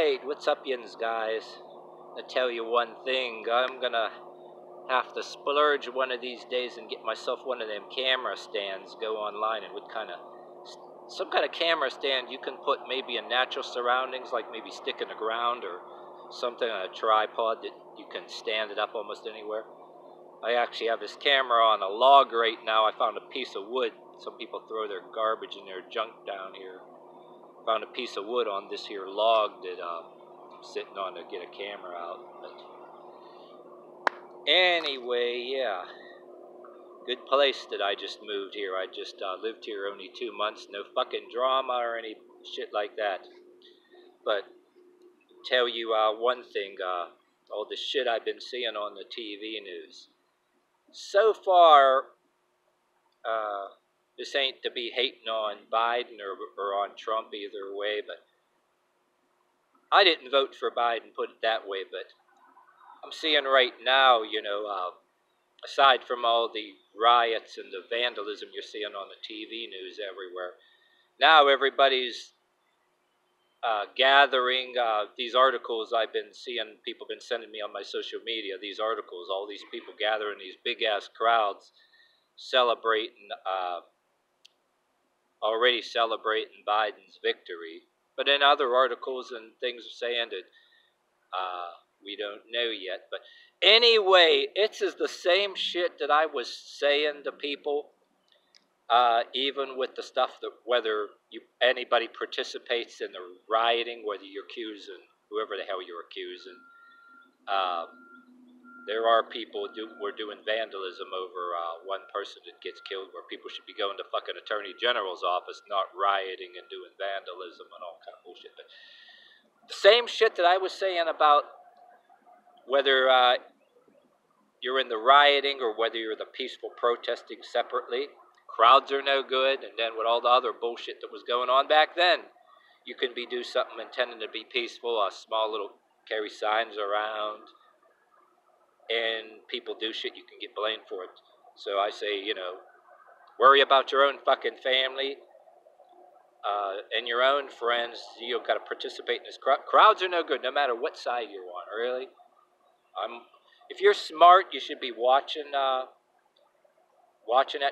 Alright, what's up, yins, guys? I tell you one thing, I'm gonna have to splurge one of these days and get myself one of them camera stands, go online, and some kind of camera stand you can put maybe in natural surroundings, like maybe stick in the ground or something on a tripod that you can stand it up almost anywhere. I actually have this camera on a log right now. I found a piece of wood. Some people throw their garbage and their junk down here. Found a piece of wood on this here log that I'm sitting on to get a camera out. But anyway, yeah. Good place that I just moved here. I just lived here only 2 months. No fucking drama or any shit like that. But tell you one thing, all the shit I've been seeing on the TV news. So far, this ain't to be hating on Biden or on Trump either way, but I didn't vote for Biden, put it that way, but I'm seeing right now, aside from all the riots and the vandalism you're seeing on the TV news everywhere, now everybody's gathering these articles I've been seeing, people been sending me on my social media, these articles, all these people gathering these big-ass crowds, already celebrating Biden's victory. But then other articles and things are saying that we don't know yet. But anyway, it's the same shit that I was saying to people, even with the stuff that whether anybody participates in the rioting, whether you're accusing whoever the hell you're accusing. There are people we're doing vandalism over one person that gets killed, where people should be going to fucking Attorney General's office, not rioting and doing vandalism and all kind of bullshit. But the same shit that I was saying about whether you're in the rioting or whether you're the peaceful protesting separately, crowds are no good, and then with all the other bullshit that was going on back then, you can do something intending to be peaceful, small little carry signs around, and people do shit, you can get blamed for it. So I say, worry about your own fucking family and your own friends. You've got to participate in this crowd. Crowds are no good, no matter what side you're on, really. If you're smart, you should be watching that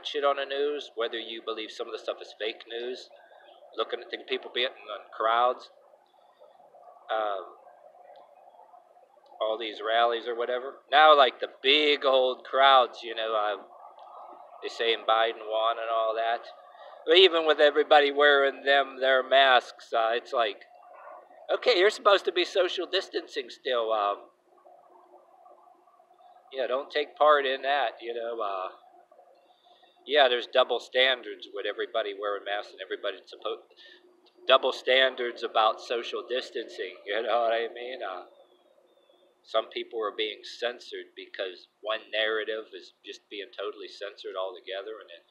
shit on the news, whether you believe some of the stuff is fake news, looking at the people being in crowds, all these rallies or whatever. Now, like the big old crowds, they saying Biden won and all that. But even with everybody wearing their masks, it's like, okay, you're supposed to be social distancing still. Don't take part in that, there's double standards with everybody wearing masks and everybody double standards about social distancing, you know what I mean? Some people are being censored because one narrative is just being totally censored altogether, and then,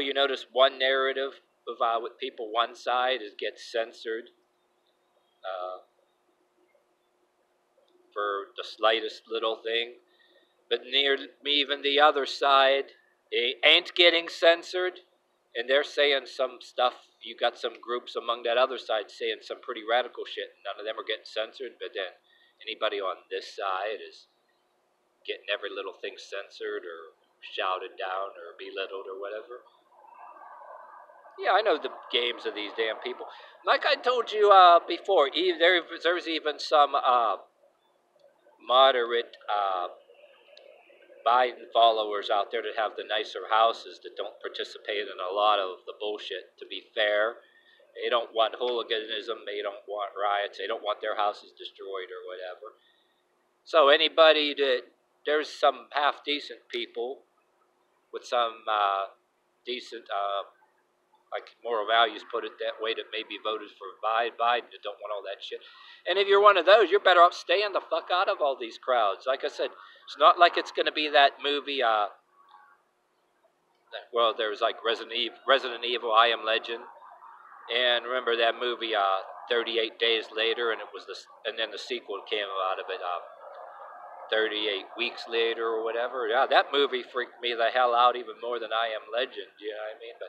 you notice one narrative of with people one side gets censored for the slightest little thing, but even the other side ain't getting censored, and they're saying some stuff. You got some groups among that other side saying some pretty radical shit. None of them are getting censored, but then anybody on this side is getting every little thing censored or shouted down or belittled or whatever. Yeah, I know the games of these damn people. Like I told you before, there's even some moderate Biden followers out there that have the nicer houses that don't participate in a lot of the bullshit, to be fair. They don't want hooliganism, they don't want riots, they don't want their houses destroyed or whatever. So there's some half-decent people with some decent, like moral values, put it that way, that maybe voted for Biden, that don't want all that shit. And if you're one of those, you're better off staying the fuck out of all these crowds. Like I said, it's not like it's going to be that movie, there's like Resident Evil, I Am Legend. And remember that movie, 38 Days Later, and then the sequel came out of it, 38 Weeks Later or whatever. Yeah, that movie freaked me the hell out even more than I Am Legend, you know what I mean?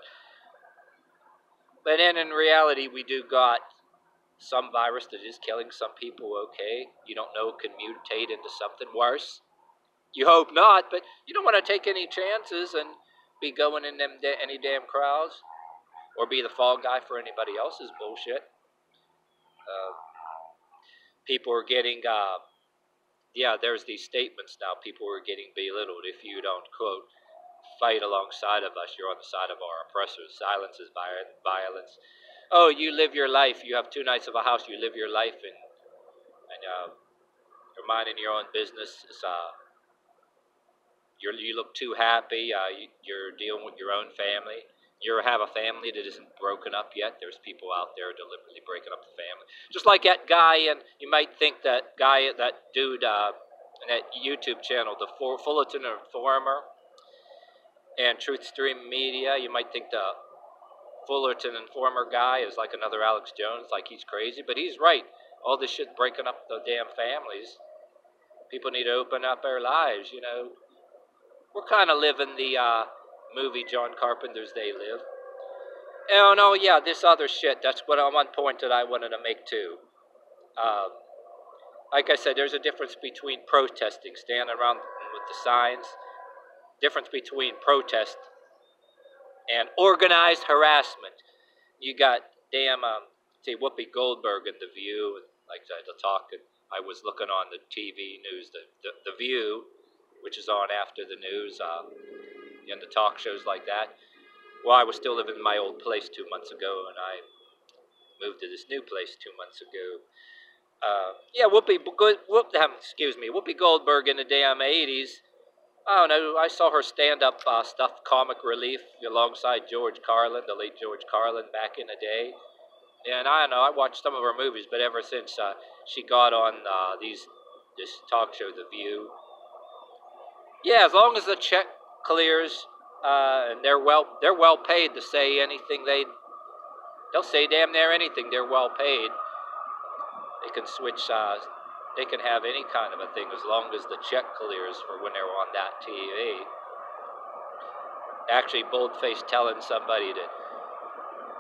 But then in reality, we do got some virus that is killing some people, okay. You don't know it can mutate into something worse. You hope not, but you don't want to take any chances and be going in any damn crowds or be the fall guy for anybody else's bullshit. Uh, People are getting, there's these statements now. People are getting belittled if you don't, quote, fight alongside of us. You're on the side of our oppressors. Silence is violence. Oh, you live your life. You have 2 nights of a house. You live your life and you're minding your own business. You look too happy. You're dealing with your own family. You have a family that isn't broken up yet. There's people out there deliberately breaking up the family. Just like that guy, and you might think that dude in that YouTube channel, the Fullerton Informer and Truth Stream Media, you might think the Fullerton Informer guy is like another Alex Jones, like he's crazy, but he's right. All this shit breaking up the damn families. People need to open up their lives, you know. We're kind of living the movie John Carpenter's They Live. Oh, no, yeah, this other shit, that's what one point that I wanted to make too. Like I said, there's a difference between protesting, standing around with the signs, difference between protest and organized harassment. You got damn, Whoopi Goldberg in The View, like the talk, I was looking on the TV news, the View, which is on after the news, and the talk shows like that. Well, I was still living in my old place 2 months ago, and I moved to this new place 2 months ago. Whoopi Goldberg in the damn 80s. I don't know, I saw her stand-up stuff, comic relief, alongside George Carlin, the late George Carlin, back in the day. And I don't know, I watched some of her movies, but ever since she got on this talk show, The View, yeah, as long as the check clears, and they're well paid to say anything they'll say damn near anything. They're well paid. They can switch. They can have any kind of a thing as long as the check clears for when they're on that TV. Actually, boldface telling somebody to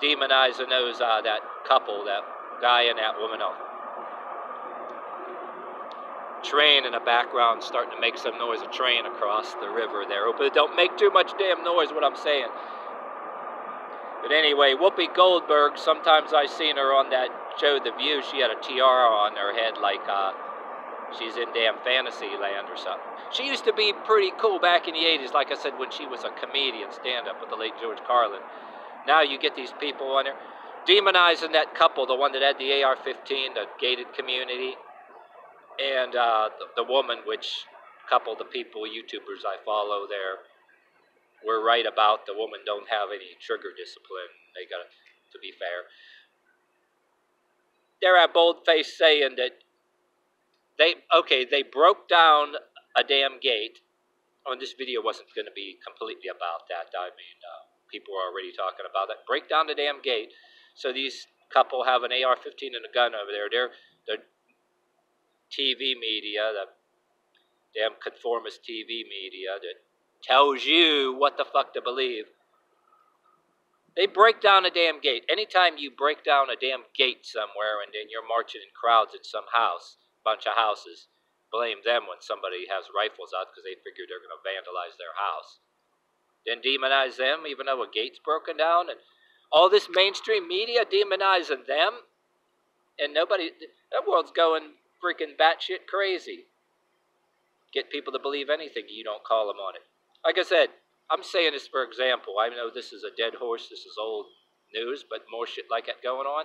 demonize that couple, that guy and that woman. Train in the background starting to make some noise, a train across the river there. But don't make too much damn noise, what I'm saying. But anyway, Whoopi Goldberg, sometimes I seen her on that show, The View. She had a tiara on her head like she's in damn Fantasyland or something. She used to be pretty cool back in the 80s, like I said, when she was a comedian stand-up with the late George Carlin. Now you get these people on there demonizing that couple, the one that had the AR-15, the gated community, and the woman, which couple, the people, YouTubers I follow there, were right about the woman don't have any trigger discipline. They got to be fair. They're at boldface saying that they broke down a damn gate. Oh, and this video wasn't going to be completely about that. I mean, people are already talking about that. Break down the damn gate. So these couple have an AR-15 and a gun over there. They're TV media, the damn conformist TV media that tells you what the fuck to believe. They break down a damn gate. Anytime you break down a damn gate somewhere and then you're marching in crowds in some house, bunch of houses, blame them when somebody has rifles out because they figure they're going to vandalize their house. Then demonize them even though a gate's broken down, and all this mainstream media demonizing them, and that world's going freaking batshit crazy. Get people to believe anything, you don't call them on it. Like I said, I'm saying this for example. I know this is a dead horse, this is old news, but more shit like that going on.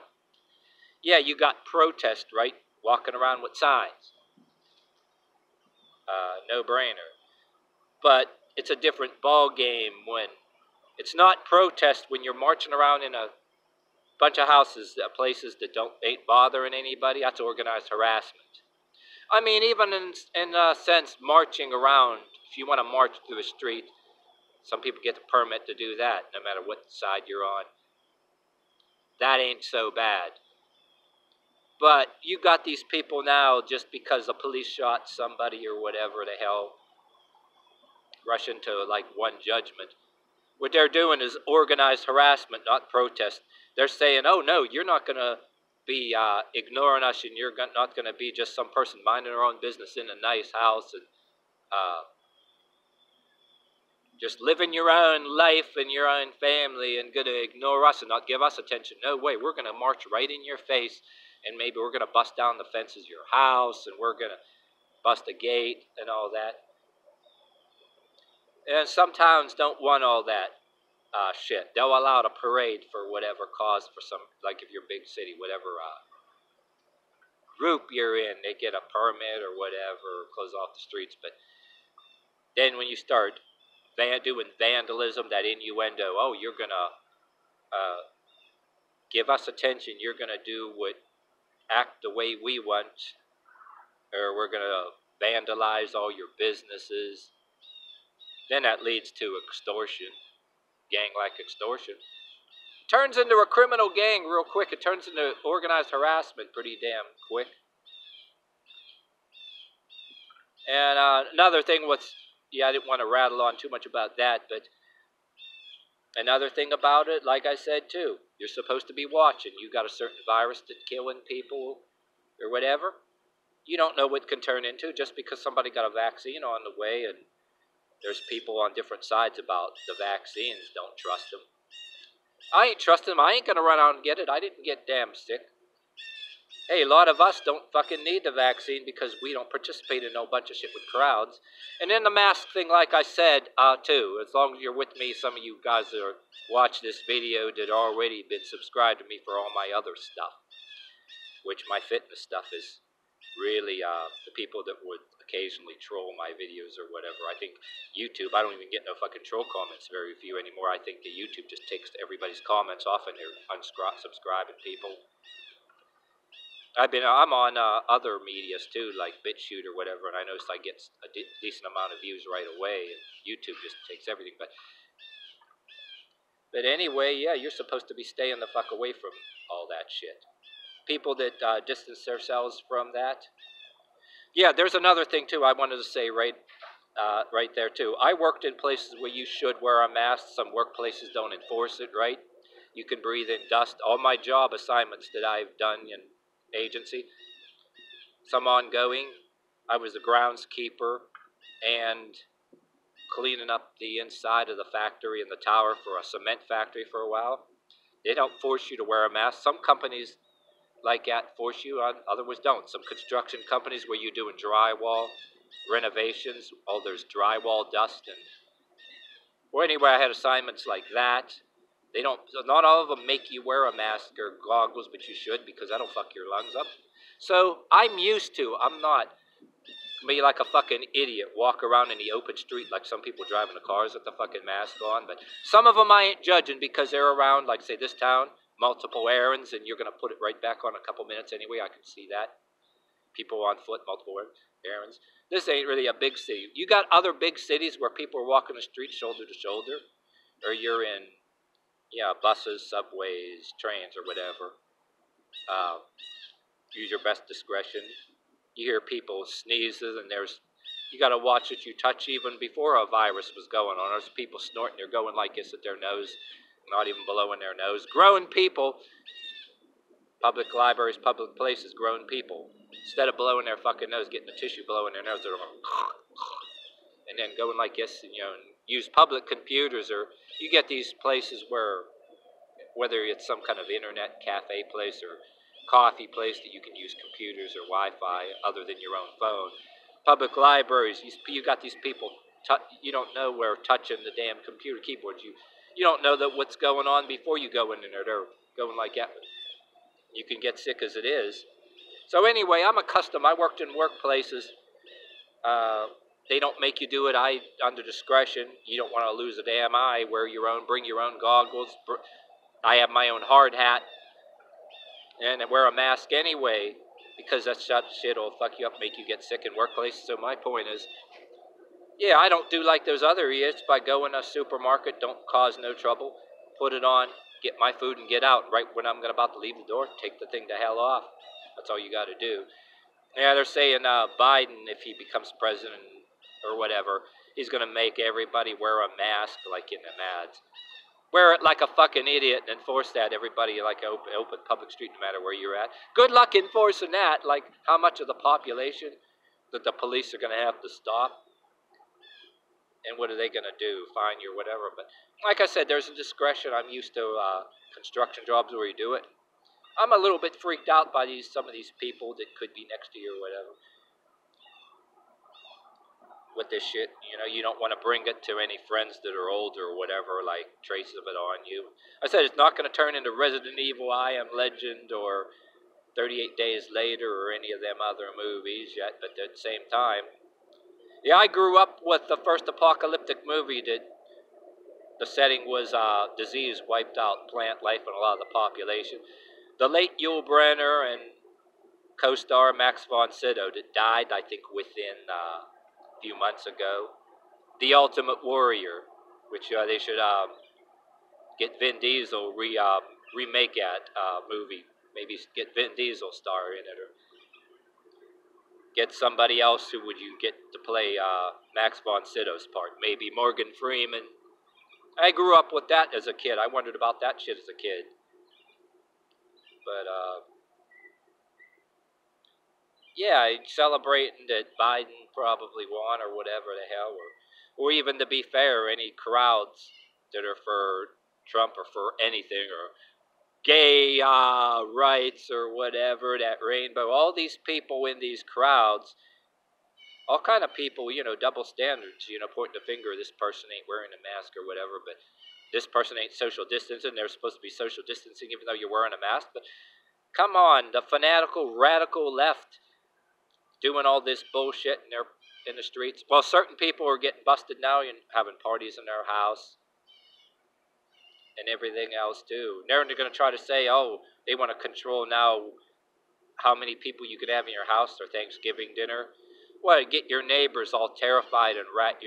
Yeah, you got protest, right? Walking around with signs. No brainer. But it's a different ball game when it's not protest when you're marching around in a bunch of houses, places that ain't bothering anybody. That's organized harassment. I mean, even in a sense, marching around, if you want to march through a street, some people get the permit to do that, no matter what side you're on. That ain't so bad. But you got these people now, just because the police shot somebody or whatever the hell, rushing to like one judgment. What they're doing is organized harassment, not protest. They're saying, oh no, you're not going to be ignoring us, and you're not going to be just some person minding their own business in a nice house and just living your own life and your own family and going to ignore us and not give us attention. No way. We're going to march right in your face, and maybe we're going to bust down the fences of your house, and we're going to bust a gate and all that. And some towns don't want all that shit. They'll allow a parade for whatever cause, for some, like if you're a big city, whatever group you're in, they get a permit or whatever, close off the streets. But then when you start doing vandalism, that innuendo, oh, you're going to give us attention, you're going to act the way we want, or we're going to vandalize all your businesses, then that leads to extortion, gang-like extortion. Turns into a criminal gang real quick. It turns into organized harassment pretty damn quick. And another thing I didn't want to rattle on too much about that, but another thing about it, like I said too, you're supposed to be watching. You got a certain virus that's killing people or whatever. You don't know what it can turn into just because somebody got a vaccine on the way, and there's people on different sides about the vaccines. Don't trust them. I ain't trusting them. I ain't going to run out and get it. I didn't get damn sick. Hey, a lot of us don't fucking need the vaccine because we don't participate in no bunch of shit with crowds. And then the mask thing, like I said, too, as long as you're with me, some of you guys that watch this video that already been subscribed to me for all my other stuff, which my fitness stuff is really the people that would occasionally troll my videos or whatever. I think YouTube, I don't even get no fucking troll comments, very few anymore. I think the YouTube just takes everybody's comments off and they're unsubscribing people. I'm on other medias too, like BitChute or whatever, and I noticed I get a decent amount of views right away, and YouTube just takes everything. But anyway, yeah, you're supposed to be staying the fuck away from all that shit. People that distance themselves from that. Yeah, there's another thing too I wanted to say right there too. I worked in places where you should wear a mask. Some workplaces don't enforce it, right? You can breathe in dust. All my job assignments that I've done in agency, some ongoing, I was a groundskeeper and cleaning up the inside of the factory and the tower for a cement factory for a while. They don't force you to wear a mask. Some companies like that force you, others don't. Some construction companies where you're doing drywall renovations, there's drywall dust, and well, anyway, I had assignments like that. Not all of them make you wear a mask or goggles, but you should, because that'll fuck your lungs up. So I'm not be like a fucking idiot, walk around in the open street like some people driving the cars with the fucking mask on. But some of them I ain't judging because they're around, like say this town, multiple errands, and you're going to put it right back on a couple minutes anyway. I can see that. People on foot, multiple errands. This ain't really a big city. You got other big cities where people are walking the street shoulder to shoulder, or you're in buses, subways, trains, or whatever. Use your best discretion. You hear people sneezes, and you got to watch what you touch even before a virus was going on. There's people snorting, they're going like this at their nose, not even blowing their nose. Grown people, public libraries, public places, grown people, instead of blowing their fucking nose, getting the tissue blowing their nose, they're going and then going like this, and use public computers, or you get these places where, whether it's some kind of internet cafe place or coffee place that you can use computers or Wi-Fi other than your own phone. Public libraries, you got these people, you don't know where touching the damn computer keyboards. You don't know that what's going on before you go in there. They're going like that. You can get sick as it is. So anyway, I'm accustomed. I worked in workplaces. They don't make you do it. Under discretion. You don't want to lose a damn eye. Bring your own goggles. I have my own hard hat. And I wear a mask anyway, because that shit will fuck you up, make you get sick in workplaces. So my point is, yeah, I don't do like those other idiots by going to a supermarket, don't cause no trouble, put it on, get my food and get out. Right when I'm about to leave the door, take the thing the hell off. That's all you got to do. Yeah, they're saying Biden, if he becomes president or whatever, he's going to make everybody wear a mask like in the ads. Wear it like a fucking idiot and enforce that everybody like open public street no matter where you're at. Good luck enforcing that. Like how much of the population that the police are going to have to stop, and what are they going to do? Fine you or whatever. But like I said, there's a discretion. I'm used to construction jobs where you do it. I'm a little bit freaked out by some of these people that could be next to you or whatever. With this shit, you don't want to bring it to any friends that are older or whatever, like traces of it on you. I said it's not going to turn into Resident Evil, I Am Legend, or 38 Days Later, or any of them other movies yet, but at the same time, yeah, I grew up with the first apocalyptic movie that the setting was disease wiped out plant life and a lot of the population. The late Yul Brynner and co-star Max von Sydow that died, I think, within few months ago. The Ultimate Warrior, which they should get Vin Diesel remake that movie. Maybe get Vin Diesel star in it, or get somebody else who would you get to play Max von Sydow's part. Maybe Morgan Freeman. I grew up with that as a kid. I wondered about that shit as a kid. But yeah, celebrating that Biden probably won or whatever the hell, or even to be fair, any crowds that are for Trump or for anything, or gay rights or whatever, that rainbow, all these people in these crowds, all kind of people, double standards, pointing the finger, this person ain't wearing a mask or whatever, but this person ain't social distancing, they're supposed to be social distancing even though you're wearing a mask. But come on, the fanatical, radical left doing all this bullshit in the streets. Well, certain people are getting busted now and having parties in their house and everything else too. They're going to try to say, oh, they want to control now how many people you could have in your house for Thanksgiving dinner. Well, get your neighbors all terrified and rat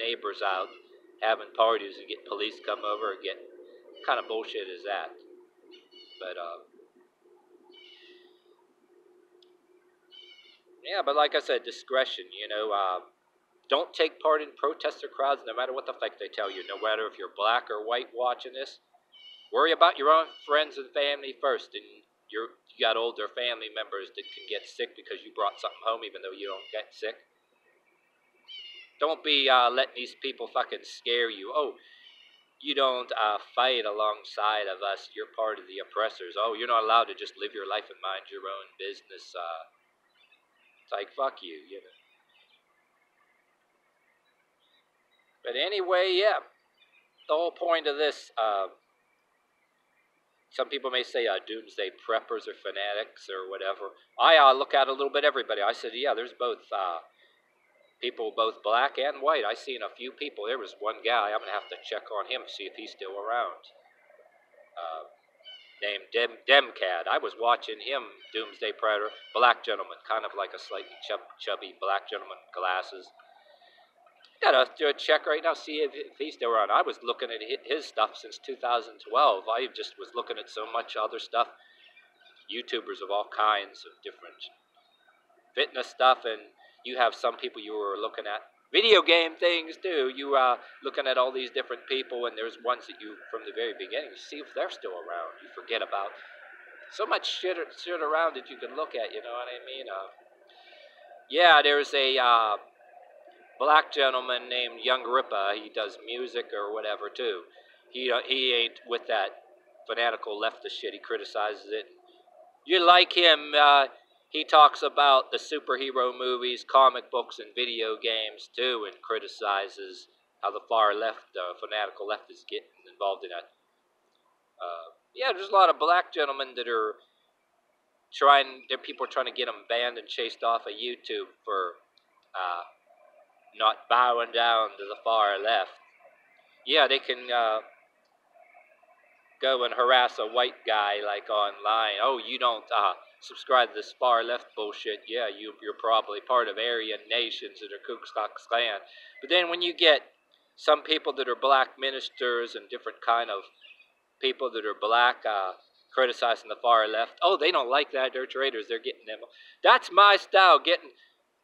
neighbors out having parties and get police come over and get what kind of bullshit is that? But yeah, but like I said, discretion, don't take part in protests or crowds no matter what the fuck they tell you, no matter if you're black or white watching this. Worry about your own friends and family first, and you got older family members that can get sick because you brought something home even though you don't get sick. Don't be letting these people fucking scare you. Oh, you don't fight alongside of us, you're part of the oppressors. Oh, you're not allowed to just live your life and mind your own business. It's like, fuck you, But anyway, yeah, the whole point of this, some people may say doomsday preppers or fanatics or whatever. I look at a little bit everybody. I said, yeah, there's both people, both black and white. I seen a few people. There was one guy, I'm going to have to check on him, see if he's still around, named Demcad. I was watching him, Doomsday Predator, black gentleman, kind of like a slightly chubby black gentleman, glasses. Gotta do a check right now, see if he's still around. I was looking at his stuff since 2012. I just was looking at so much other stuff. YouTubers of all kinds of different fitness stuff, and you have some people you were looking at. Video game things too. You looking at all these different people, and there's ones that you, from the very beginning, you see if they're still around. You forget about so much shit around that you can look at, you know what I mean? Yeah, there's a black gentleman named Young Ripa. He does music or whatever too. He ain't with that fanatical leftist shit. He criticizes it. You like him? He talks about the superhero movies, comic books, and video games too, and criticizes how the far left, fanatical left, is getting involved in that. Yeah, there's a lot of black gentlemen that are people are trying to get them banned and chased off of YouTube for not bowing down to the far left. Yeah, they can go and harass a white guy like online. Oh, you don't subscribe to this far left bullshit. Yeah, you're probably part of Aryan nations that are Ku Klux Klan. But then when you get some people that are black ministers and different kind of people that are black criticizing the far left, oh, they don't like that. They're traitors. They're getting them. That's my style.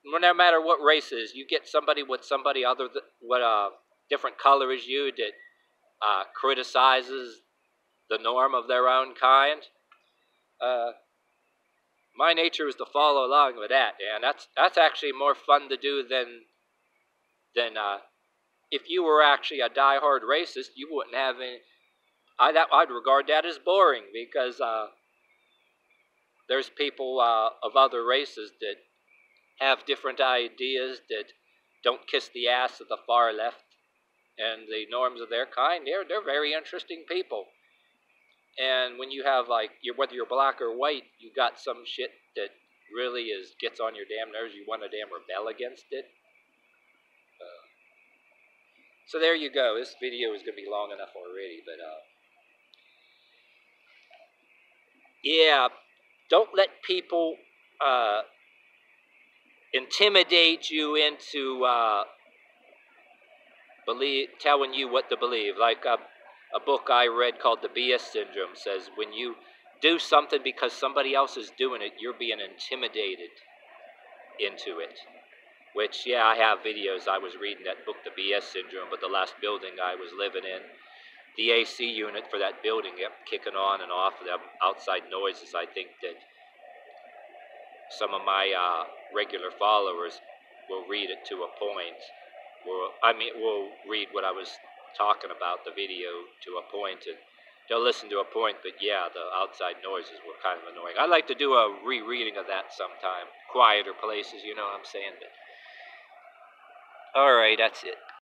No matter what race it is, you get somebody with somebody other than what different color as you that criticizes the norm of their own kind. My nature is to follow along with that, and that's actually more fun to do than if you were actually a diehard racist. You wouldn't have any. I'd regard that as boring, because there's people of other races that have different ideas, that don't kiss the ass of the far left and the norms of their kind. They're very interesting people. And when you have, like, whether you're black or white, you got some shit that really gets on your damn nerves. You want to damn rebel against it. So there you go. This video is going to be long enough already, but yeah, don't let people intimidate you into telling you what to believe. Like a book I read called The BS Syndrome says, when you do something because somebody else is doing it, you're being intimidated into it. Which, yeah, I have videos. I was reading that book, The BS Syndrome, but the last building I was living in, the AC unit for that building kept kicking on and off of the outside noises. I think that some of my regular followers will read it to a point. We'll read what I was talking about, the video, to a point, and they'll listen to a point, but yeah, the outside noises were kind of annoying. I'd like to do a rereading of that sometime. Quieter places, you know what I'm saying? But all right, that's it.